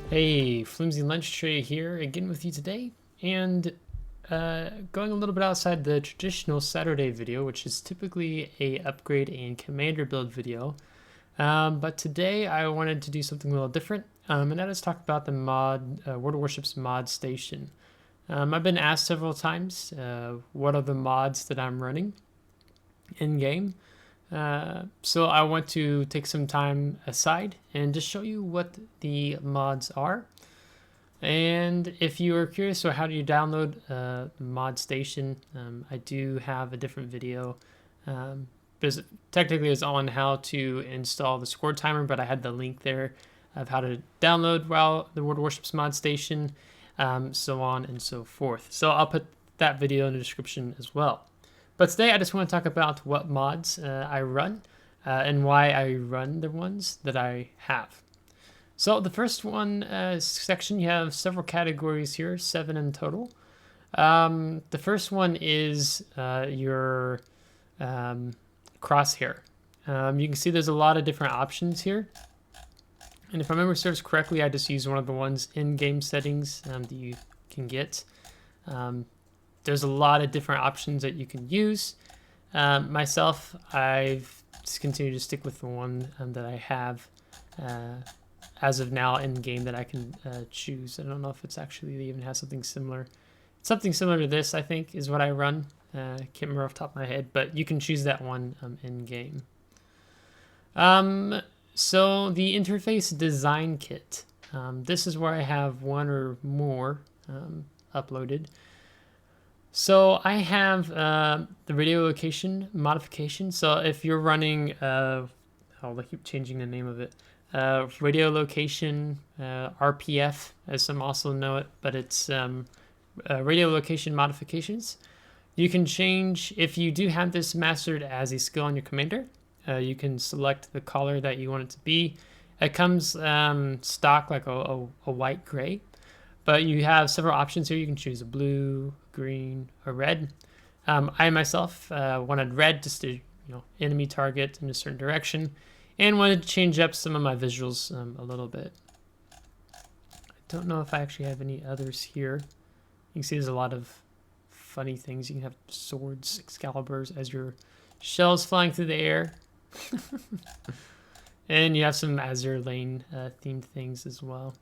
Hey, FlimsyLunchTray here again with you today, and going a little bit outside the traditional Saturday video, which is typically a upgrade and commander build video. But today I wanted to do something a little different, and that is talk about the World of Warships ModStation. I've been asked several times, what are the mods that I'm running in game? So I want to take some time aside and just show you what the mods are. And if you are curious, so how do you download ModStation? I do have a different video. Because technically it's on how to install the score timer, but I had the link there of how to download the World of Warships ModStation, so on and so forth. So I'll put that video in the description as well. But today I just want to talk about what mods I run and why I run the ones that I have. So the first one section, you have several categories here, 7 in total. The first one is your crosshair. You can see there's a lot of different options here. And if I remember serves correctly, I just use one of the ones in-game settings that you can get. There's a lot of different options that you can use. Myself, I've just continued to stick with the one that I have as of now in game that I can choose. I don't know if it's actually even has something similar. Something similar to this, I think, is what I run. Can't remember off the top of my head, but you can choose that one in game. So the interface design kit. This is where I have one or more uploaded. So I have the radio location modification. So if you're running, I keep changing the name of it, radio location RPF, as some also know it, but it's radio location modifications. You can change, if you do have this mastered as a skill on your commander, you can select the color that you want it to be. It comes stock like a white gray. But you have several options here. You can choose a blue, green, or red. I myself wanted red just to enemy target in a certain direction, and wanted to change up some of my visuals a little bit. I don't know if I actually have any others here. You can see there's a lot of funny things. You can have swords, Excaliburs as your shells flying through the air. And you have some Azure Lane themed things as well.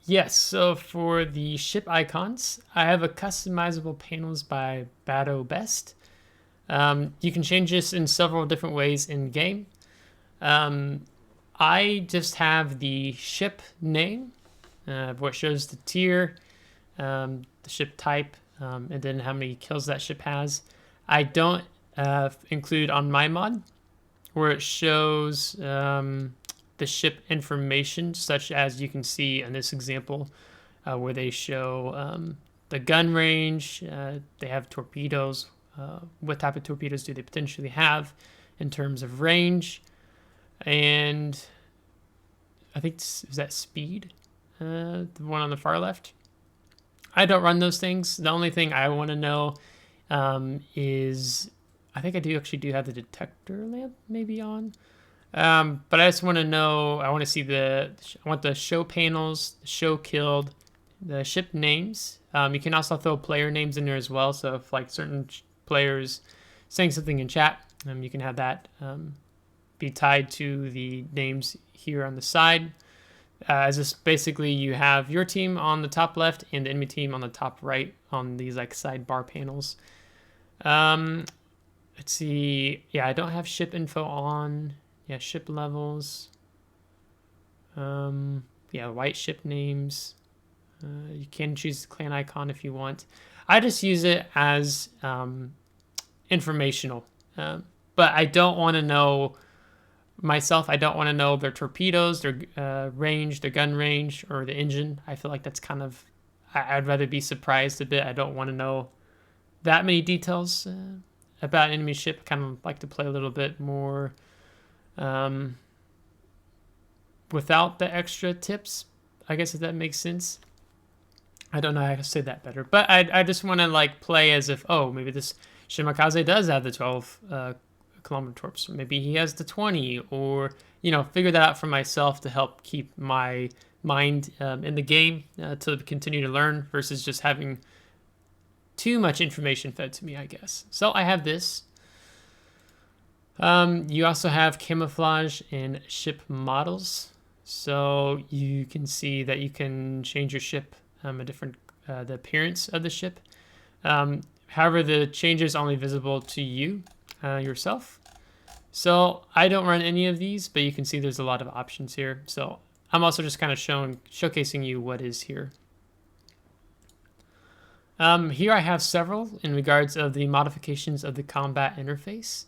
Yes, so for the ship icons, I have a customizable panels by Battle Best. You can change this in several different ways in game. I just have the ship name, what shows the tier, the ship type, and then how many kills that ship has. I don't include on my mod, where it shows the ship information, such as you can see in this example, where they show the gun range. They have torpedoes. What type of torpedoes do they potentially have in terms of range? And I think, is that speed? The one on the far left. I don't run those things. The only thing I want to know is, I think I do have the detector lamp maybe on. But I just want to know, I want to see I want the show panels, show killed, the ship names. You can also throw player names in there as well. So if like certain players saying something in chat, you can have that be tied to the names here on the side. As this basically you have your team on the top left and the enemy team on the top right on these like sidebar panels. Let's see. Yeah, I don't have ship info on. Yeah, ship levels. Yeah, white ship names. You can choose the clan icon if you want. I just use it as informational. But I don't want to know myself. I don't want to know their torpedoes, their range, their gun range, or the engine. I feel like that's kind of, I'd rather be surprised a bit. I don't want to know that many details about an enemy ship. I kind of like to play a little bit more without the extra tips, I guess, if that makes sense. I don't know how to say that better, but I just want to like play as if, oh, maybe this Shimakaze does have the 12 kilometer torps, or maybe he has the 20, or figure that out for myself to help keep my mind in the game to continue to learn versus just having too much information fed to me, I guess. So I have this. You also have camouflage and ship models. So you can see that you can change your ship, the appearance of the ship. However, the change is only visible to you yourself. So I don't run any of these, but you can see there's a lot of options here. So I'm also just kind of showcasing you what is here. Here I have several in regards of the modifications of the combat interface.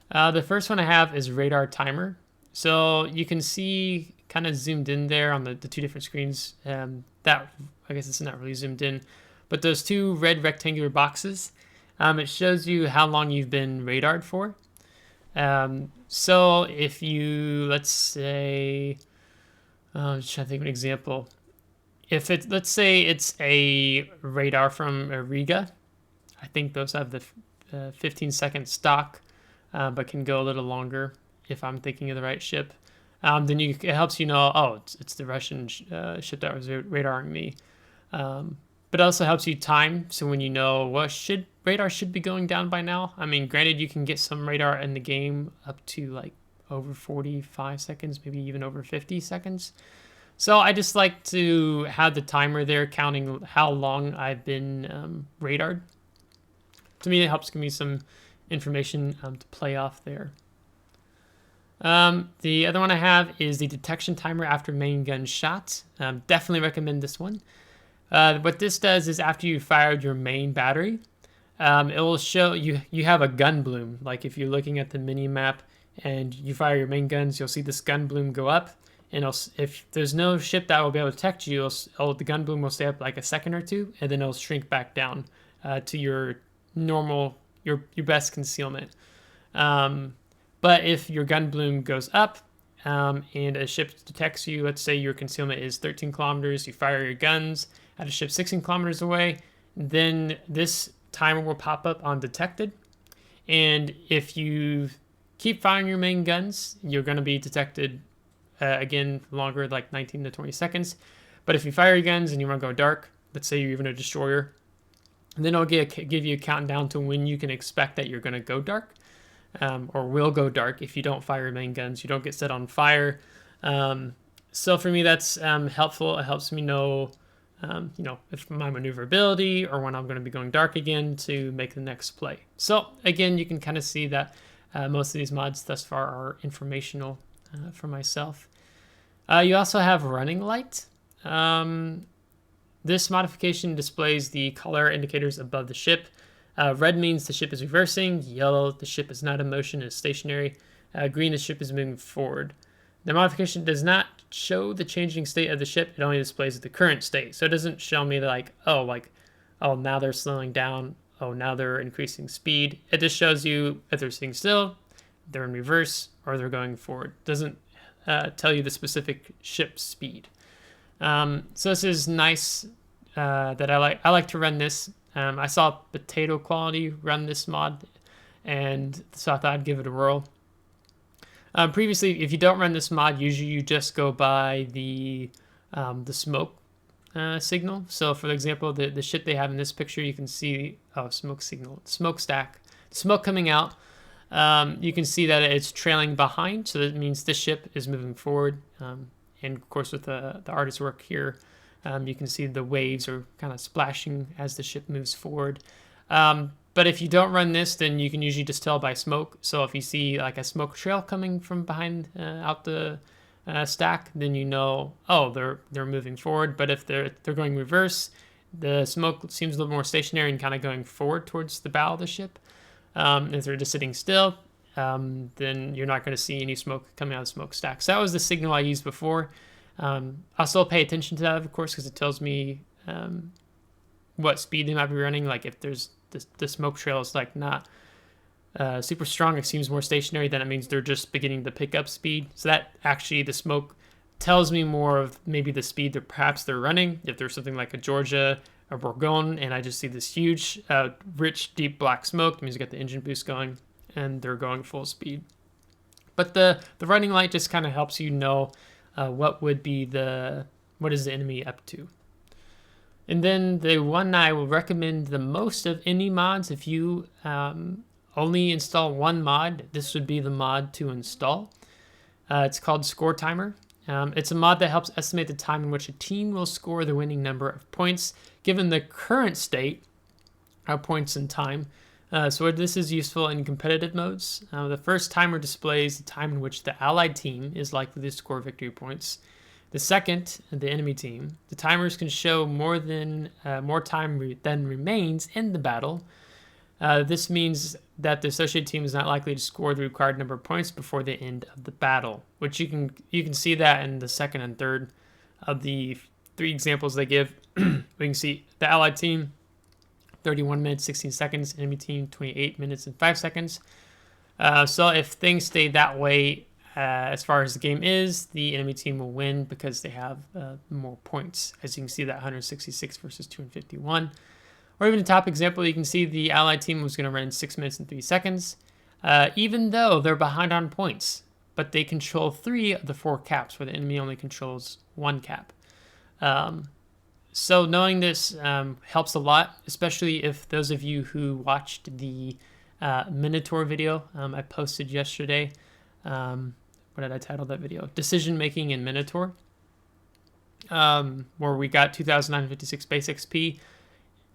The first one I have is radar timer. So you can see kind of zoomed in there on the two different screens. That I guess it's not really zoomed in, but those two red rectangular boxes, it shows you how long you've been radared for. So if you, let's say, I'm just trying to think of an example. If it's, let's say it's a radar from a Riga, I think those have the 15-second stock, but can go a little longer if I'm thinking of the right ship. Then it helps you know, oh, it's the Russian ship that was radaring me. But it also helps you time, so when you know what radar should be going down by now. I mean, granted, you can get some radar in the game up to like over 45 seconds, maybe even over 50 seconds. So I just like to have the timer there counting how long I've been radared. To me, it helps give me some information to play off there. The other one I have is the detection timer after main gun shots. Definitely recommend this one. What this does is after you fired your main battery, it will show you have a gun bloom. Like if you're looking at the mini map and you fire your main guns, you'll see this gun bloom go up. And if there's no ship that will be able to detect you, the gun bloom will stay up like a second or two, and then it'll shrink back down to your normal, your best concealment. But if your gun bloom goes up and a ship detects you, let's say your concealment is 13 kilometers, you fire your guns at a ship 16 kilometers away, then this timer will pop up on detected. And if you keep firing your main guns, you're going to be detected again longer, like 19 to 20 seconds. But if you fire your guns and you want to go dark, let's say you're even a destroyer, then it'll give you a countdown to when you can expect that you're going to go dark. Or will go dark if you don't fire your main guns. You don't get set on fire. So for me, that's helpful. It helps me know, if my maneuverability or when I'm going to be going dark again to make the next play. So again, you can kind of see that most of these mods thus far are informational for myself. You also have running light. This modification displays the color indicators above the ship. Red means the ship is reversing. Yellow, the ship is not in motion, is stationary. Green, the ship is moving forward. The modification does not show the changing state of the ship. It only displays the current state. So it doesn't show me oh, now they're slowing down. Oh, now they're increasing speed. It just shows you if they're sitting still, they're in reverse, or they're going forward. It doesn't tell you the specific ship speed. So this is nice that I like to run this. I saw Potato Quality run this mod, and so I thought I'd give it a whirl. Previously, if you don't run this mod, usually you just go by the smoke signal. So for example, the ship they have in this picture, you can see smoke signal, smokestack, smoke coming out. You can see that it's trailing behind, so that means this ship is moving forward. And of course, with the artist's work here, you can see the waves are kind of splashing as the ship moves forward. But if you don't run this, then you can usually just tell by smoke. So if you see like a smoke trail coming from behind out the stack, then you know, oh, they're moving forward. But if they're going reverse, the smoke seems a little more stationary and kind of going forward towards the bow of the ship. If they're just sitting still, then you're not going to see any smoke coming out of the smokestack. So that was the signal I used before. I'll still pay attention to that, of course, because it tells me what speed they might be running. Like if there's the smoke trail is like not super strong, it seems more stationary, then it means they're just beginning to pick up speed. So that actually, the smoke tells me more of maybe the speed that perhaps they're running. If there's something like a Georgia or Bourgogne, and I just see this huge, rich, deep black smoke, it means you got the engine boost going, and they're going full speed. But the running light just kind of helps you know what is the enemy up to. And then the one I will recommend the most of any mods, if you only install one mod, this would be the mod to install. It's called Score Timer. It's a mod that helps estimate the time in which a team will score the winning number of points, given the current state of points and time. So this is useful in competitive modes. The first timer displays the time in which the allied team is likely to score victory points. The second, the enemy team. The timers can show more time than remains in the battle. This means that the associated team is not likely to score the required number of points before the end of the battle, which you can see that in the second and third of the 3 examples they give. We can see the allied team, 31 minutes, 16 seconds, enemy team, 28 minutes and 5 seconds. So if things stay that way, as far as the game is, the enemy team will win because they have more points. As you can see, that 166 versus 251. Or even a top example, you can see the allied team was going to run 6 minutes and 3 seconds, even though they're behind on points. But they control 3 of the 4 caps, where the enemy only controls 1 cap. So knowing this helps a lot, especially if those of you who watched the Minotaur video I posted yesterday. What did I title that video? Decision Making in Minotaur, where we got 2,956 base XP.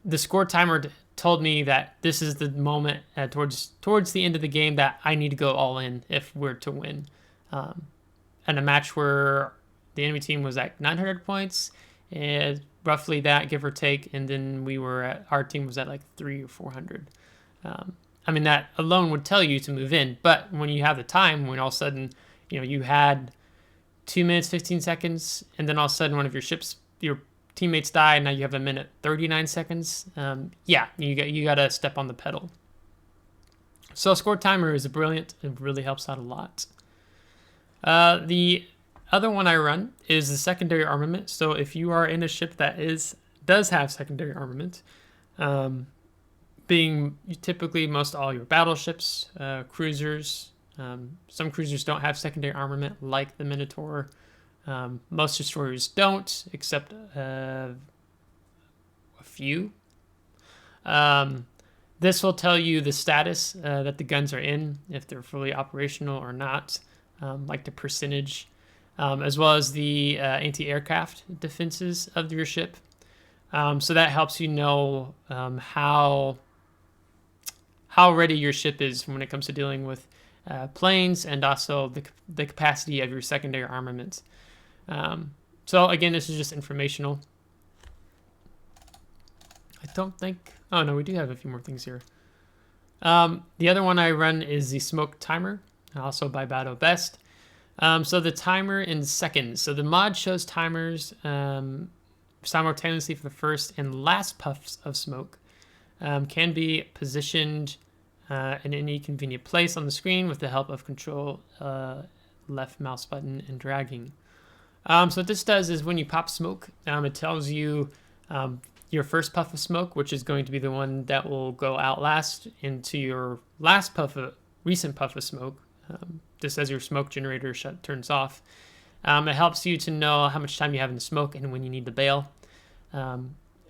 The score timer told me that this is the moment towards the end of the game that I need to go all in if we're to win. And a match where the enemy team was at 900 points, and roughly that, give or take, and then our team was at like 300 or 400. I mean, that alone would tell you to move in, but when you have the time, when all of a sudden, you had 2 minutes, 15 seconds, and then all of a sudden one of your teammates die, and now you have 1 minute, 39 seconds. Yeah, you got to step on the pedal. So Score Timer is brilliant. It really helps out a lot. The other one I run is the secondary armament. So if you are in a ship that does have secondary armament, being typically most all your battleships, cruisers. Some cruisers don't have secondary armament like the Minotaur. Most destroyers don't, except a few. This will tell you the status that the guns are in, if they're fully operational or not, like the percentage, as well as the anti-aircraft defenses of your ship. So that helps you know how ready your ship is when it comes to dealing with planes, and also the capacity of your secondary armament. So again, this is just informational. I don't think... Oh, no, we do have a few more things here. The other one I run is the smoke timer, also by Battle Best. So the timer in seconds. So the mod shows timers simultaneously for the first and last puffs of smoke. Can be positioned in any convenient place on the screen with the help of control left mouse button and dragging. So what this does is when you pop smoke, it tells you your first puff of smoke, which is going to be the one that will go out last, into your last recent puff of smoke, just as your smoke generator turns off. It helps you to know how much time you have in the smoke and when you need to bail.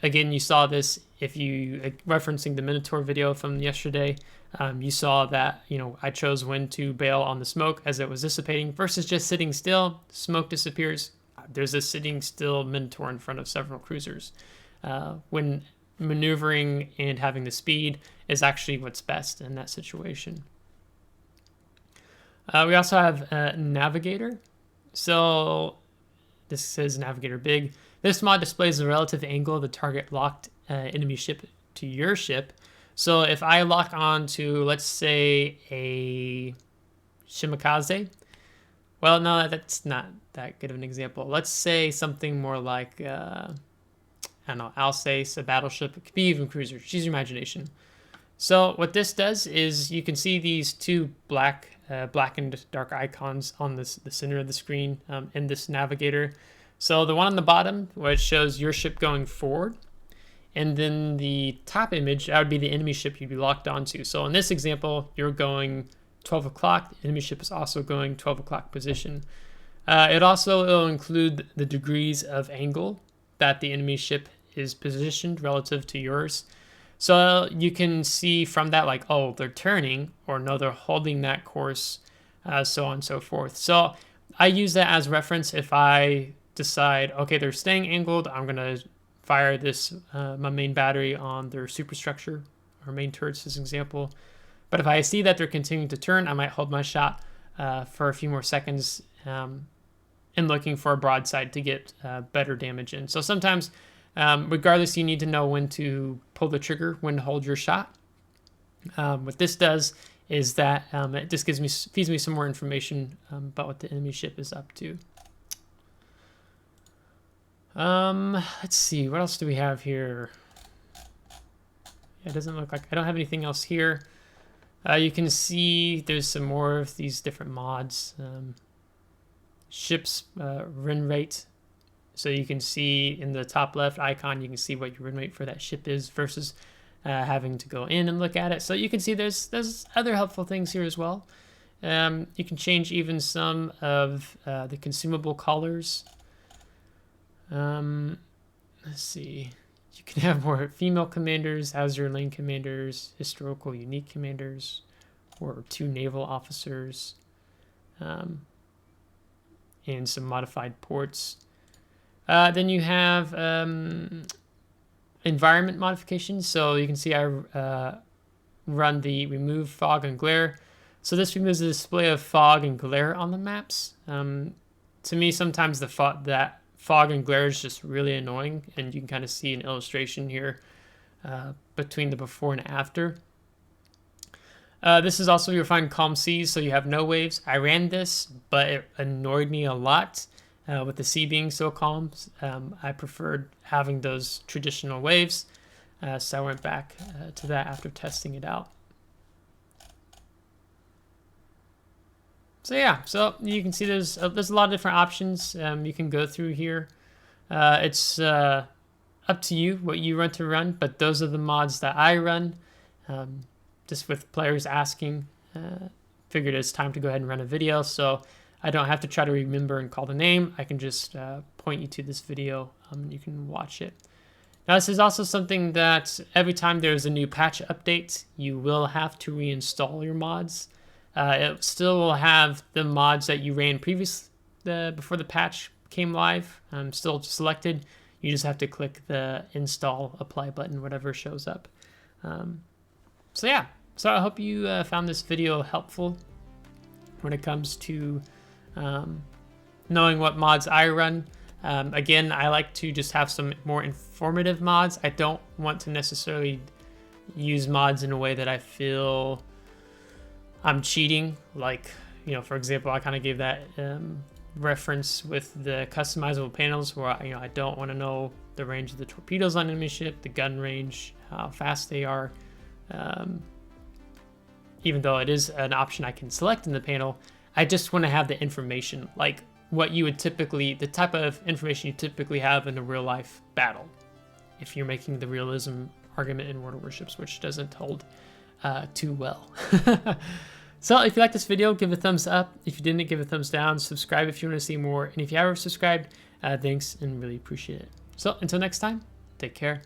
Again, you saw this if you referencing the Minotaur video from yesterday. You saw that I chose when to bail on the smoke as it was dissipating versus just sitting still. Smoke disappears. There's a sitting still Minotaur in front of several cruisers. When maneuvering and having the speed is actually what's best in that situation. We also have Navigator. So this says Navigator Big. This mod displays the relative angle of the target locked enemy ship to your ship. So if I lock on to, let's say, a Shimakaze, well, no, that's not that good of an example. Let's say something more like, I don't know, Alsace, a battleship. It could be even cruiser. Choose your imagination. So what this does is you can see these two blackened dark icons on the center of the screen in this Navigator. So the one on the bottom, where it shows your ship going forward, and then the top image, that would be the enemy ship you'd be locked onto. So in this example, you're going 12 o'clock. The enemy ship is also going 12 o'clock position. It also will include the degrees of angle that the enemy ship is positioned relative to yours. So you can see from that, like, oh, they're turning, or no, they're holding that course, so on and so forth. So I use that as reference if I decide, okay, they're staying angled, I'm going to fire this, my main battery on their superstructure or main turrets as an example. But if I see that they're continuing to turn, I might hold my shot for a few more seconds and looking for a broadside to get better damage in. So sometimes, regardless, you need to know when to pull the trigger, when to hold your shot. What this does is that it just feeds me some more information about what the enemy ship is up to. Let's see, what else do we have here? Yeah, it doesn't look like I don't have anything else here. You can see there's some more of these different mods. Ship's run rate. So you can see in the top left icon, you can see what your run rate for that ship is versus having to go in and look at it. So you can see there's other helpful things here as well. You can change even some of the consumable colors. Let's see. You can have more female commanders, hazard lane commanders, historical unique commanders, or 2 naval officers, and some modified ports. Then you have environment modifications. So you can see I run the remove fog and glare. So this removes the display of fog and glare on the maps. To me, sometimes that fog and glare is just really annoying, and you can kind of see an illustration here between the before and after. This is also you'll find calm seas, so you have no waves. I ran this, but it annoyed me a lot with the sea being so calm. I preferred having those traditional waves, so I went back to that after testing it out. So yeah, so you can see there's a lot of different options you can go through here. It's up to you what you want to run, but those are the mods that I run. Just with players asking, figured it's time to go ahead and run a video, so I don't have to try to remember and call the name. I can just point you to this video and you can watch it. Now this is also something that every time there's a new patch update, you will have to reinstall your mods. It still will have the mods that you ran before the patch came live, still selected. You just have to click the install apply button, whatever shows up. So yeah, so I hope you found this video helpful when it comes to knowing what mods I run. Again, I like to just have some more informative mods. I don't want to necessarily use mods in a way that I feel I'm cheating. Like, you know, for example, I kind of gave that reference with the customizable panels where I don't want to know the range of the torpedoes on enemy ship, the gun range, how fast they are. Even though it is an option I can select in the panel, I just want to have the information, like what you would typically, the type of information you typically have in a real life battle, if you're making the realism argument in World of Warships, which doesn't hold too well. So if you like this video, give it a thumbs up. If you didn't, give it a thumbs down. Subscribe if you want to see more. And if you haven't subscribed, thanks and really appreciate it. So until next time, take care.